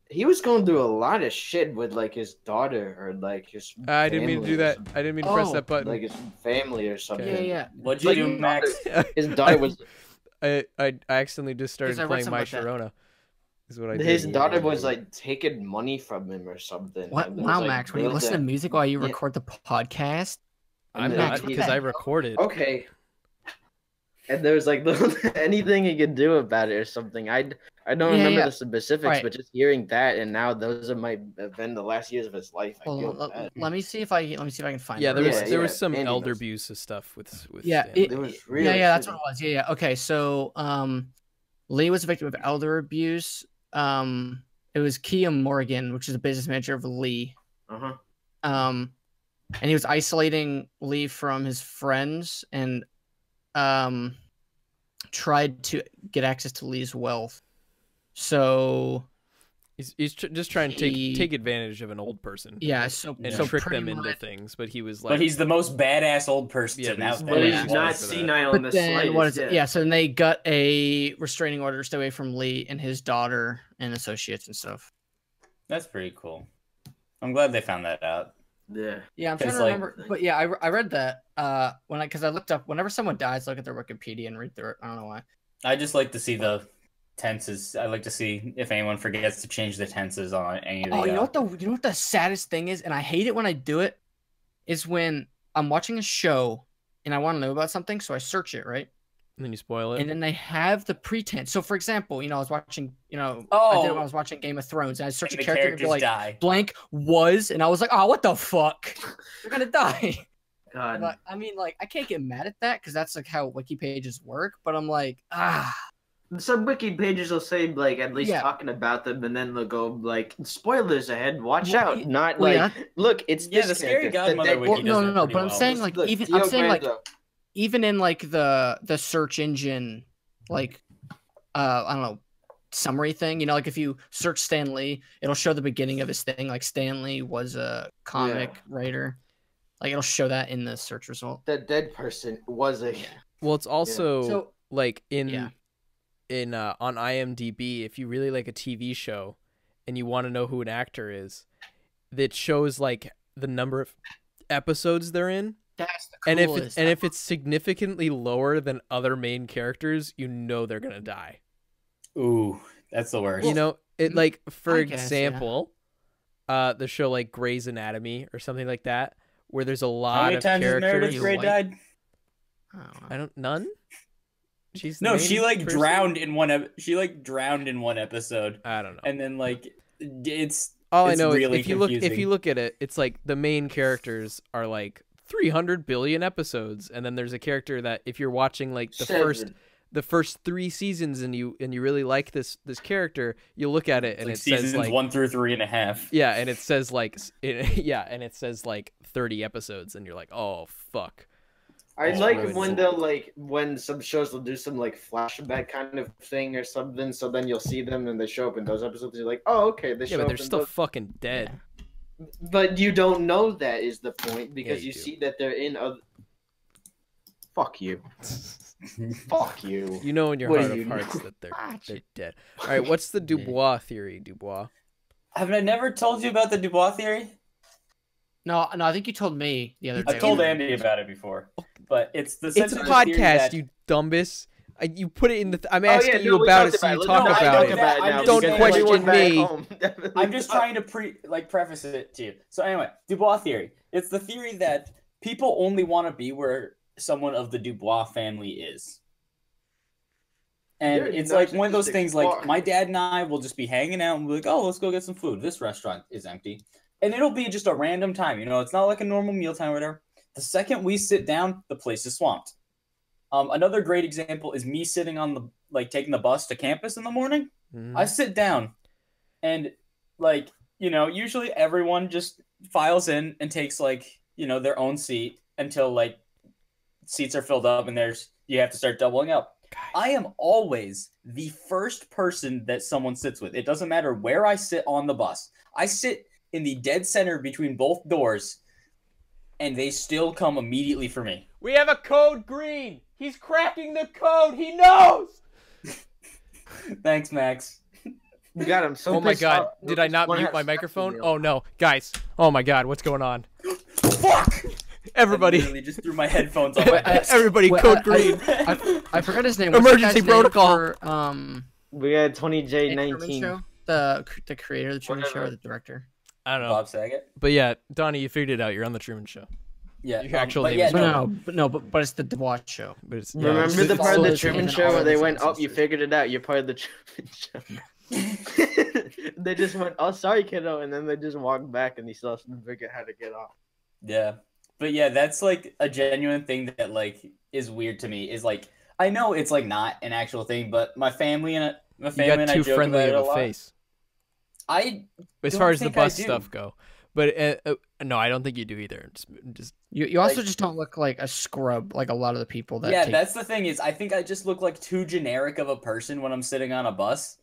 He was going through a lot of shit with like his daughter or like his. I didn't mean to do family or that. something. I didn't mean to press Oh, that button. Like his family or something. Yeah, yeah. What'd you Like, do, Max? His daughter was. I accidentally just started I read playing something My about that. Sharona. Is what I did. His daughter was like taking money from him or something. What? and it was, Wow, like, Max, when you built listen to up. music while you Yeah. record the podcast? I'm then- not because I recorded. Okay. And there was like anything he could do about it or something. I don't remember the specifics, Right. but just hearing that, and now those might have been the last years of his life. I feel bad. Let me see if I can find. Yeah, it. there was some Andy elder knows. abuse of stuff with Yeah, Stanley. It was really that's what shitty. it was. Yeah. Okay, so Lee was a victim of elder abuse. It was Kia Morgan, which is a business manager of Lee. Uh-huh. And he was isolating Lee from his friends and tried to get access to Lee's wealth. So he's just trying to take advantage of an old person. Yeah, so and so trick pretty them into much- things, but he was like. But he's the most badass old person Yeah, out But there. he's Yeah. not For that. senile in But the then slightest. what is it? Yeah, so then they got a restraining order to stay away from Lee and his daughter and associates and stuff. That's pretty cool. I'm glad they found that out. Yeah. Yeah, I'm trying It's to like- remember. But yeah, I read that because I looked up whenever someone dies, look at their Wikipedia and read through it. I don't know why. I just like to see the tenses. I like to see if anyone forgets to change the tenses on any of the. Oh, you know what the saddest thing is, and I hate it when I do it, is when I'm watching a show and I want to know about something, so I search it, right? And then you spoil it. And then they have the pretense. So, for example, I was watching, I did it Oh. when I was watching Game of Thrones, and I search and a the character and be characters like, die. blank was, and I was like, oh, what the fuck? They're gonna die. God. But, I mean, like, I can't get mad at that because that's like how wiki pages work. But I'm like, Some wiki pages will say like at least Yeah. talking about them, and then they'll go like spoilers ahead. Watch Well, out! Not well, like look, it's Yeah, this the Scary character, Godmother dead wiki well, kid. does no, it no, pretty but I'm well. saying like Look, even Theo I'm saying like Brando. even in like the search engine like I don't know summary thing, like if you search Stan Lee, it'll show the beginning of his thing, like Stan Lee was a comic writer, like it'll show that in the search result. That dead person was a Well, it's also So like on IMDb, if you really like a TV show and you want to know who an actor is, that shows like the number of episodes they're in. that's the And coolest. if it's significantly lower than other main characters, they're gonna die. Ooh, that's the worst. It like for I guess, yeah. example, the show like Grey's Anatomy or something like that, where there's a How lot many of times has Meredith characters. Grey White? died? I don't know. None. She's the No, main she like person? drowned in one. She like drowned in one episode, I don't know. and then like it's. All I it's know really is if confusing. you look at it, it's like the main characters are like 300 billion episodes, and then there's a character that if you're watching like the first 3 seasons and you really like this character, you look at it and like it says seasons like 1 through 3.5. yeah, and it says like and it says like 30 episodes, and you're like, oh fuck. I Oh, like really? when they'll when some shows will do some like flashback kind of thing or something, so then you'll see them and they show up in those episodes. You're like, oh, okay, they show Yeah, but up they're in still those. fucking dead. But you don't know that is the point because you you do. see that they're in other. Fuck you. Fuck you. You know in your What heart do of you hearts know? that they're dead. All right, what's the Dubois theory, Dubois? Haven't I never told you about the Dubois theory? No, I think you told me the other day. I've told Andy about it before, but it's the It's a sensitive theory podcast, that- you dumbass. You put it in the. I'm Oh, yeah, asking no, you we about talked it, so you it. talk No, I about know it. that. I'm now just Don't saying, question everyone back me. home definitely I'm just thought- trying to preface it to you. So anyway, Dubois theory. It's the theory that people only want to be where someone of the Dubois family is. And You're it's a like one of those narcissistic things like fuck. my dad and I will just be hanging out and be like, oh, let's go get some food. This restaurant is empty. And it'll be just a random time. It's not like a normal mealtime or whatever. The second we sit down, the place is swamped. Another great example is me sitting on taking the bus to campus in the morning. Mhm. I sit down and usually everyone just files in and takes their own seat until seats are filled up and you have to start doubling up. I am always the first person that someone sits with. It doesn't matter where I sit on the bus. I sit in the dead center between both doors and they still come immediately for me. We have a code green. He's cracking the code. He knows. Thanks, Max. You got him. So Oh my pissed god! off. Did I not One mute has my sex microphone? with me. Oh no, guys! Oh my god, what's going on? Fuck! I Everybody, literally just threw my headphones on my desk. everybody, Wait, code I- green. I forgot his name. What's the Emergency guy's name protocol. for, We got Tony J Truman 19. Show? The creator of the Truman Show Whatever. or the director? I don't know, Bob Saget. but yeah, Donnie, you figured it out. You're on the Truman Show. Yeah, Your actual but name yeah, is But it's the debauch show. But it's, Remember it's the part of the follows Truman him Show and where all they his went, "Oh, you ancestors. figured it out. You're part of the Truman Show." They just went, "Oh, sorry, kiddo," and then they just walked back, and he still has to figure out how to get off. Yeah, but yeah, that's like a genuine thing that like is weird to me. Is like I know it's like not an actual thing, but my family and you got I too joke friendly about it of a a lot. face. I As don't far as the think I bus do. stuff go, but no, I don't think you do either. Just You also Like- just don't look like a scrub like a lot of the people that yeah, take. that's the thing is I think I just look like too generic of a person when I'm sitting on a bus.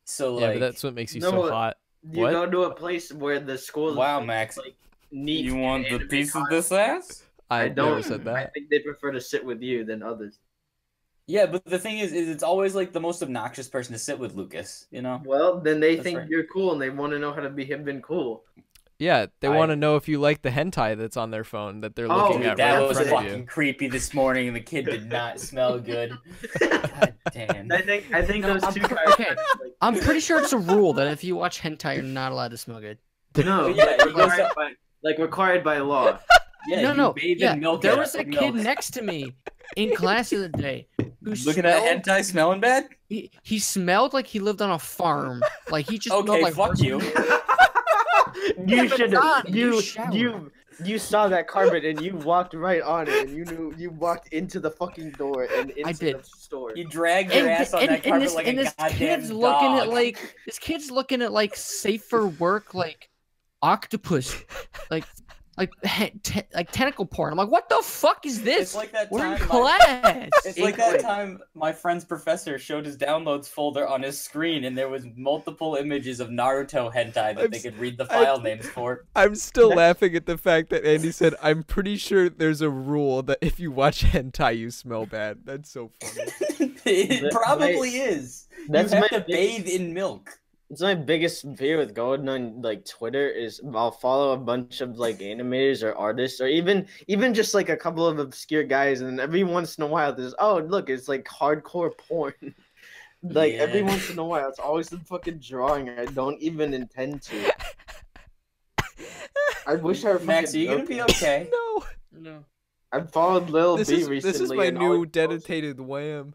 So yeah, like, but that's what makes you No, so hot. You What? go to a place where the school Wow, is Max. like neat. You want the anime piece of content. this ass? I don't. never said I that. think they prefer to sit with you than others. yeah, but the thing is it's always like the most obnoxious person to sit with, Lucas. You know? Well, then they That's think right. you're cool and they want to know how to be hip and cool. Yeah, they I- want to know if you like the hentai that's on their phone that they're Oh, looking dude, at That right in was front fucking of you. creepy this morning, and the kid did not smell good. God damn. I think No, those I'm two pre- guys. okay. I'm pretty sure it's a rule that if you watch hentai, you're not allowed to smell good. No, Yeah, required by law. Yeah, you bathe in milk. There and was a milk. kid next to me in class the other day who Looking at smelled, hentai, smelling bad. he smelled like he lived on a farm. Like he just smelled Okay, like fuck you. You but should Don, have you showered. you saw that carpet and you walked right on it and you walked into the fucking door and into did. the store. You dragged your ass on that carpet like a this goddamn kid's dog. looking at like safer work like octopus like tentacle porn. I'm like, what the fuck is this? It's like that We're in time. class. It's like that time my friend's professor showed his downloads folder on his screen, and there was multiple images of Naruto hentai that they could read the file names for. I'm still laughing at the fact that Andy said, "I'm pretty sure there's a rule that if you watch hentai, you smell bad." That's so funny. It probably is. That's you have my to bathe in milk. It's my biggest fear with going on like Twitter is I'll follow a bunch of like animators or artists or even just like a couple of obscure guys and every once in a while there's look, it's like hardcore porn. Like every Yeah. once in a while it's always the fucking drawing I don't even intend to. I wish I were Max, are fucking you gonna be joking. okay? No. I followed Lil This B is recently. my and all new he posts- dedicated wham.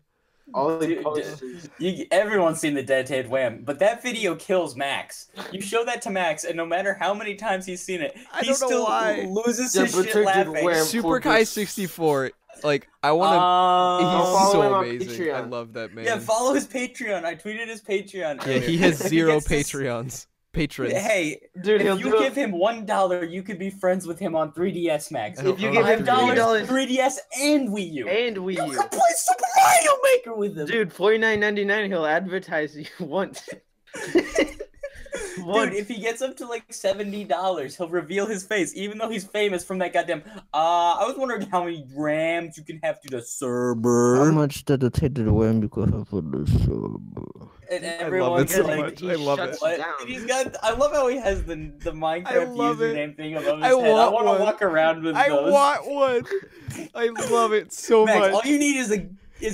All he Dude, posts is Everyone's seen the dedicated wham, but that video kills Max. You show that to Max, and no matter how many times he's seen it, I he don't know still why. loses The his shit protected laughing. wham. Super Kai 64. Like I want to. I'll He's follow so him on amazing. I Patreon. love that man. Yeah, follow his Patreon. I tweeted his Patreon. Yeah, he earlier. has If he zero gets this- Patreons. Patrons. Hey, dude, he'll if you do give him $1, you could be friends with him on 3DS Max. I don't If you own give a him $5, 3 3DS and Wii U. and Wii You U. can play Super Mario Maker with him. Dude, $49.99 he'll advertise you once. Dude, if he gets up to like $70, he'll reveal his face, even though he's famous from that goddamn. I was wondering how many RAMs you can have to the server. much dedicated wham you could have for the server? And I love everyone it so like, much. I love it. What? Down. He's got. I love how he has the Minecraft love it. username thing above his I head. I want want one. to walk around with I those. want one. I love it so Max, much. all you need is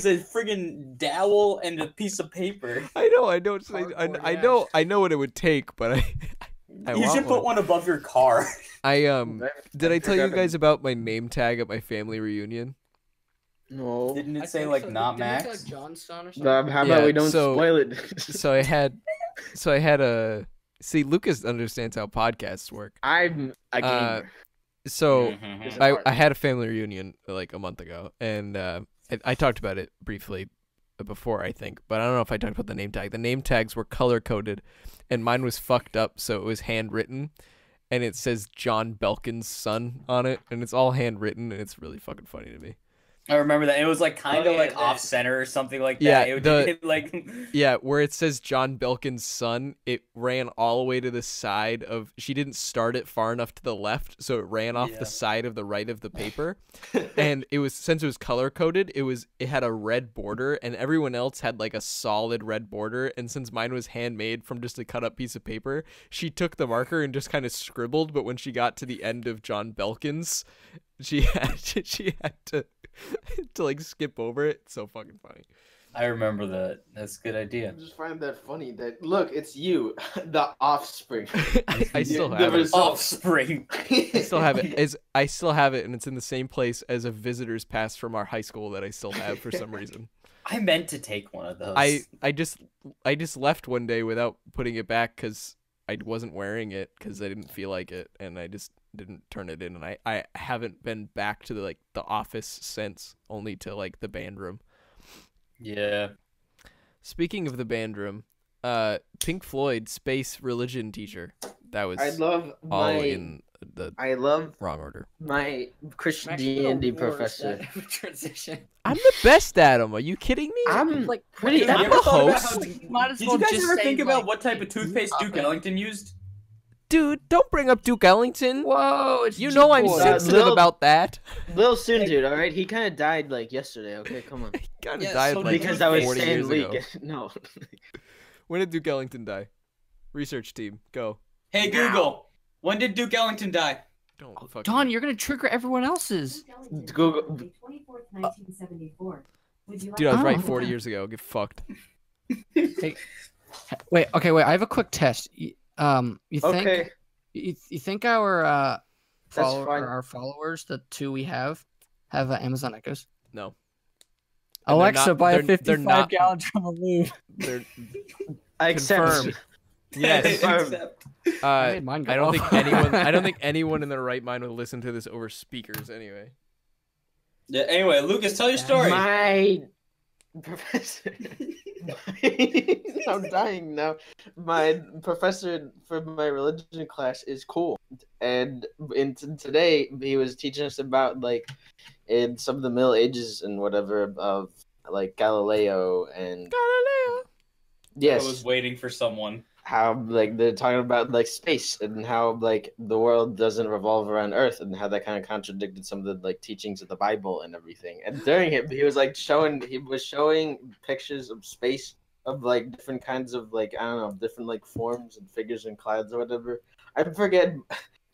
a friggin' dowel and a piece of paper. I know. I don't. Cardboard, I yeah. know. I know what it would take, but I You want should put one above your car. I Did I tell you forgot guys about my name tag at my family reunion? No. Didn't I it say think like so. not Didn't it say, Max? like Johnstone or something? How about Yeah, we don't so- spoil it? So I had a. See, Lucas understands how podcasts work. I'm a gamer. So Mhm. I had a family reunion like a month ago, and I talked about it briefly before, I think, but I don't know if I talked about the name tag. The name tags were color coded, and mine was fucked up, so it was handwritten, and it says John Belkin's son on it, and it's all handwritten, and it's really fucking funny to me. I remember that. It was like kind of yeah, like that- off center or something like Yeah, that. It the- like Yeah, where it says John Belkin's son, it ran all the way to the side of. She didn't start it far enough to the left, so it ran off Yeah. the side of the right of the paper. And it was, since it was color coded, it had a red border, and everyone else had like a solid red border. And since mine was handmade from just a cut up piece of paper, she took the marker and just kind of scribbled. But when she got to the end of John Belkin's, she had to like skip over it. It's so fucking funny. I remember that. That's a good idea. I just find that funny. That look, it's you, the offspring. I still The have it. result. Offspring. I still have it. I still have it, and it's in the same place as a visitor's pass from our high school that I still have for some reason. I meant to take one of those. I just left one day without putting it back because I wasn't wearing it because I didn't feel like it, and I just didn't turn it in, and I haven't been back to the office since, only to like the band room. Yeah. Speaking of the band room, Pink Floyd Space Religion teacher. That was I love all my. in the I love wrong order. my Christian Actually, D&D the worst professor. at transition. I'm the best at them. Are you kidding me? I'm Like, pretty. Have you I'm ever a thought about host. how- Might as Did well you guys just ever say, think about like, what type of toothpaste Duke Okay. Ellington used? Dude, don't bring up Duke Ellington. Whoa, it's You know I'm G-Boy. sensitive Lil- about that. Lil Soon dude, all right. He kind of died like yesterday. Okay, come on. He kind of Yeah, died so like Because I was 40 saying years leak. ago. No. When did Duke Ellington die? Research team, go. Hey Google, when did Duke Ellington die? Don't fucking. Don, you're gonna trigger everyone else's. Google- 24th, 1974. Would you like Dude, I was Oh, right okay. 40 years ago. Get fucked. Wait. Wait. I have a quick test. You think? Okay. You think our That's fine. our followers, the two we have Amazon Echoes? No. And they're Alexa, not- buy a they're not- 55-gallon drum of lube. They're, I accept. Confirm. yes. Except- I made mine go I don't off. think anyone. I don't think anyone in their right mind would listen to this over speakers anyway. Yeah. Anyway, Lucas, tell your story. My professor. I'm dying now. My professor for my religion class is cool, and today he was teaching us about like in some of the Middle Ages and whatever of like Galileo and Galileo. yes, I was waiting for someone. how like they're talking about like space and how like the world doesn't revolve around Earth and how that kind of contradicted some of the like teachings of the Bible and everything. And during it, he was showing pictures of space of like different kinds of like I don't know different like forms and figures and clouds or whatever. I forget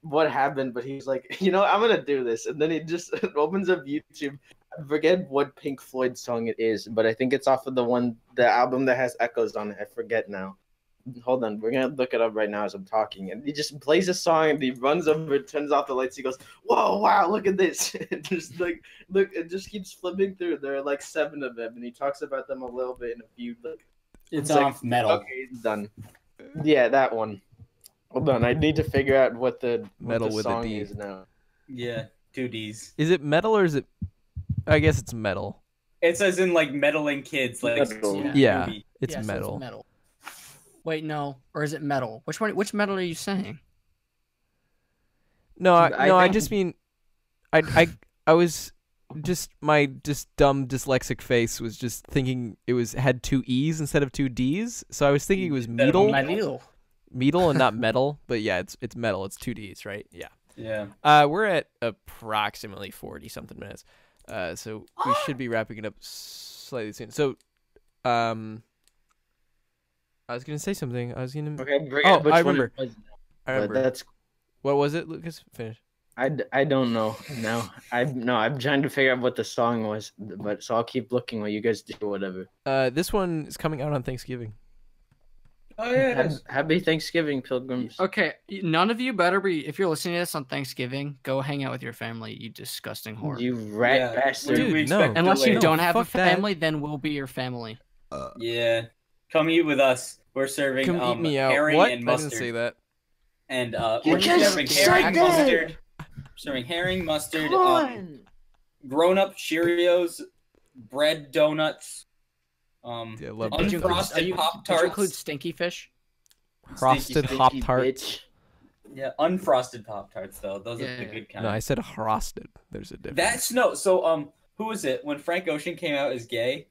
what happened, but he's like, I'm gonna do this, and then he just opens up YouTube. I forget what Pink Floyd song it is, but I think it's off of the album that has echoes on it. I forget now. Hold on, we're gonna look it up right now as I'm talking. And he just plays a song and he runs over, turns off the lights. He goes, "Whoa, wow, look at this!" And just like look, it just keeps flipping through. There are like 7 of them, and he talks about them a little bit in a few. Like, It's like, off metal. okay, it's done. Yeah, that one. Hold on, I need to figure out what the Metal with a song D. is now. Yeah, 2Ds. Is it metal or is it? I guess it's metal. It says in like meddling kids, like Metal. Yeah. movie. It's Yeah, so metal. metal. Wait, no, or is it metal? Which one? Which metal are you saying? No, I I think- just mean, I was just my dumb dyslexic face was just thinking it had 2 E's instead of 2 D's. So I was thinking it was Instead of a metal, Metal. and not metal. But yeah, it's metal. It's 2 D's, right? Yeah. Yeah. We're at approximately 40 something minutes. So we should be wrapping it up slightly soon. So, I was gonna say something. I was gonna. Okay, Oh, which I one remember. it was. I But remember. that's What was it, Lucas? Finish. I don't know now. I'm trying to figure out what the song was, but so I'll keep looking while you guys do whatever. This one is coming out on Thanksgiving. Oh yeah. Happy Thanksgiving, pilgrims. Okay, none of you better be. If you're listening to this on Thanksgiving, go hang out with your family. You disgusting whore. You rat Yeah, bastard. Dude, we no. expect Unless you delay. don't have a fuck that. family, then we'll be your family. Yeah. Come eat with us. We're serving Come eat me out. herring What? and I mustard. didn't say that. And You we're just serving said herring that! mustard. Serving herring mustard. Come on. Grown-up Cheerios, bread donuts. Yeah, I love Did you include- Unfrosted Did you Pop-Tarts. include stinky fish? Frosted Stinky Hop Stinky Tarts. bitch. Yeah, unfrosted Pop-Tarts though. Those are Yeah, the yeah. good kind. No, I said frosted. There's a difference. That's no. So who was it when Frank Ocean came out as gay?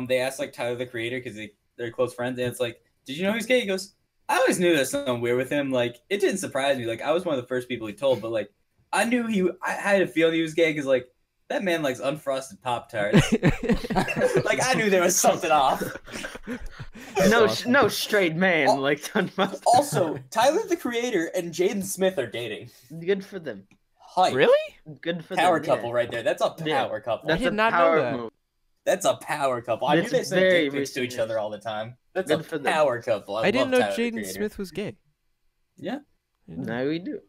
They asked like Tyler the Creator because they're close friends, and it's like, did you know he's gay? He goes, I always knew there's something weird with him. Like it didn't surprise me. Like I was one of the first people he told, but like I knew I had a feeling he was gay because like that man likes unfrosted Pop Tarts. Like I knew there was something off. No straight man Oh, like Dunmust. Also, Tyler the Creator and Jaden Smith are dating. Good for them. Hype. Really? Good for Power them. yeah. couple right there. That's a power Yeah. couple. That's I did a not know power that. move. That's a power couple. I knew It's they sent very dick pics to each recent other all the time. That's Good a for them. power couple. I didn't love know Tyler, the Jaden Creator. Smith was gay. Yeah. Now we do.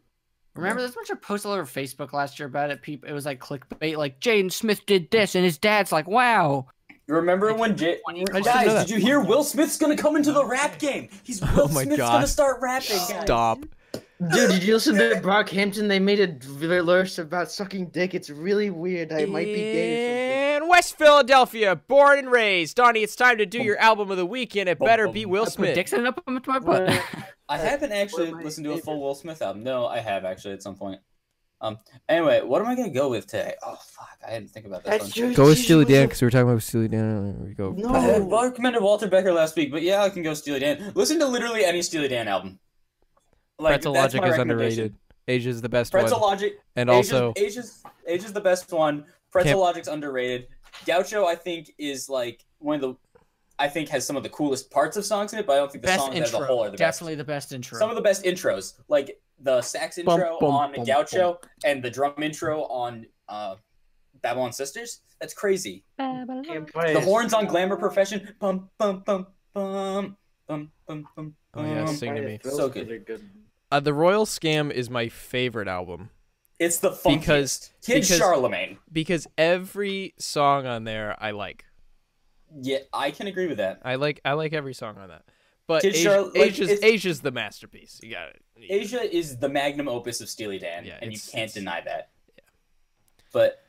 Remember, there's a bunch of posts all over Facebook last year about it. People, it was like clickbait, like Jaden Smith did this, and his dad's like, "Wow." You remember when I just didn't know guys? that. Did you hear Will Smith's gonna come into the rap game? He's Will Oh my Smith's gosh. gonna start rapping. Guys. Stop. Dude, did you listen to Brockhampton? They made a verse about sucking dick. It's really weird. I might be gay or In West Philadelphia, born and raised. Donnie, it's time to do your album of the weekend. It better be Will I put Smith. Dixon up into my butt. something. I haven't actually listened to a full Will Smith album. No, I have actually at some point. Anyway, what am I gonna go with today? Oh fuck, I didn't think about this That's one. your Go with Jesus Steely was Dan a- because we were talking about Steely Dan earlier. We go. No. I recommended Walter Becker last week, but yeah, I can go Steely Dan. Listen to literally any Steely Dan album. Pretzel that's Logic my is recommendation. underrated. Asia's the best Pretzel one. Logic, And also, Asia's the best one. Pretzel Can't- Logic's underrated. Gaucho, I think, is like one of the. I think has some of the coolest parts of songs in it, but I don't think the Best songs as a intro, whole are the definitely the best intro. best. Some of the best intros, like the sax Bum, intro bum, on bum, Gaucho and the drum intro on Babylon Sisters. That's crazy. Can't play The it. horns on Glamour Profession. Bum bum bum bum bum bum bum. Oh, yeah, bum. sing to me. Those So guys good. are good. The Royal Scam is my favorite album It's the funkiest. Because- Kid because- Charlemagne. because every song on there I like. Yeah, I can agree with that. I like every song on that. But Kid Asia, Char- like, it's- Asia's the masterpiece. You got it. Asia is the magnum opus of Steely Dan, Yeah, and you it's- can't it's- deny that. yeah. But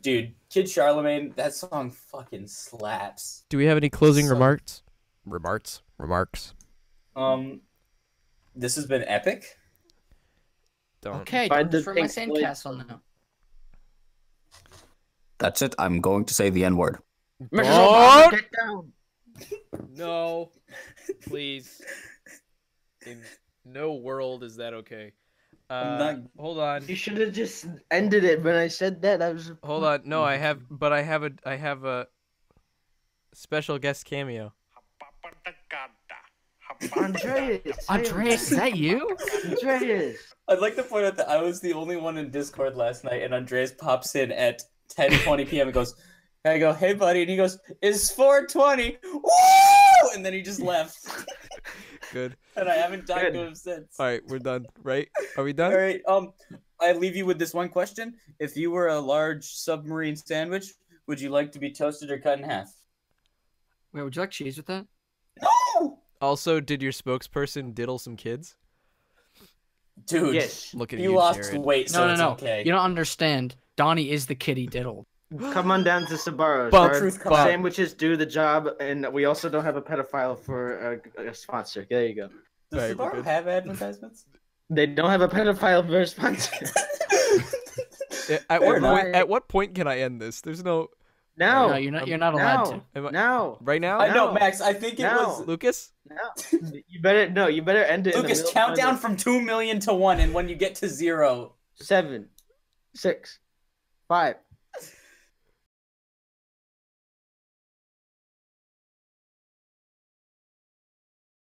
dude, Kid Charlemagne, that song fucking slaps. Do we have any closing So- remarks? Remarks. This has been epic. Don't. Okay, Find don't the destroy my pink slip. sandcastle now. That's it. I'm going to say the N word. Mrs. Don't! Obama, get down. No, please. In no world is that okay. I'm not- Hold on. You should have just ended it when I said that. I was. Hold on. No, I have a special guest cameo. Andreas. Andreas, is that you? Andreas. I'd like to point out that I was the only one in Discord last night, and Andreas pops in at 10:20 p.m. and goes, I go, hey buddy, and he goes, it's 4:20. Woo! And then he just left. Good. And I haven't talked Good. to him since. All right, we're done. Right? Are we done? All right. I leave you with this one question: if you were a large submarine sandwich, would you like to be toasted or cut in half? Wait, would you like cheese with that? No, Also, did your spokesperson diddle some kids? dude. Yes. Look at You you, lost Jared. weight, so No. it's okay. You don't understand. Donnie is the kitty diddle. Come on down to Sabaros. Bump, Our truth come out. sandwiches do the job, and we also don't have a pedophile for a sponsor. There you go. Does Right, we're Subaru good. have advertisements? They don't have a pedophile for a sponsor. At what point can I end this? There's no. No. No, you're not allowed to. Am I- No. Right now, I know, No. Max. I think it No. was Lucas. No. You better end it. Lucas. in the Count middle down of from 2 million to 1, and when you get to 0, 7, 6, 5,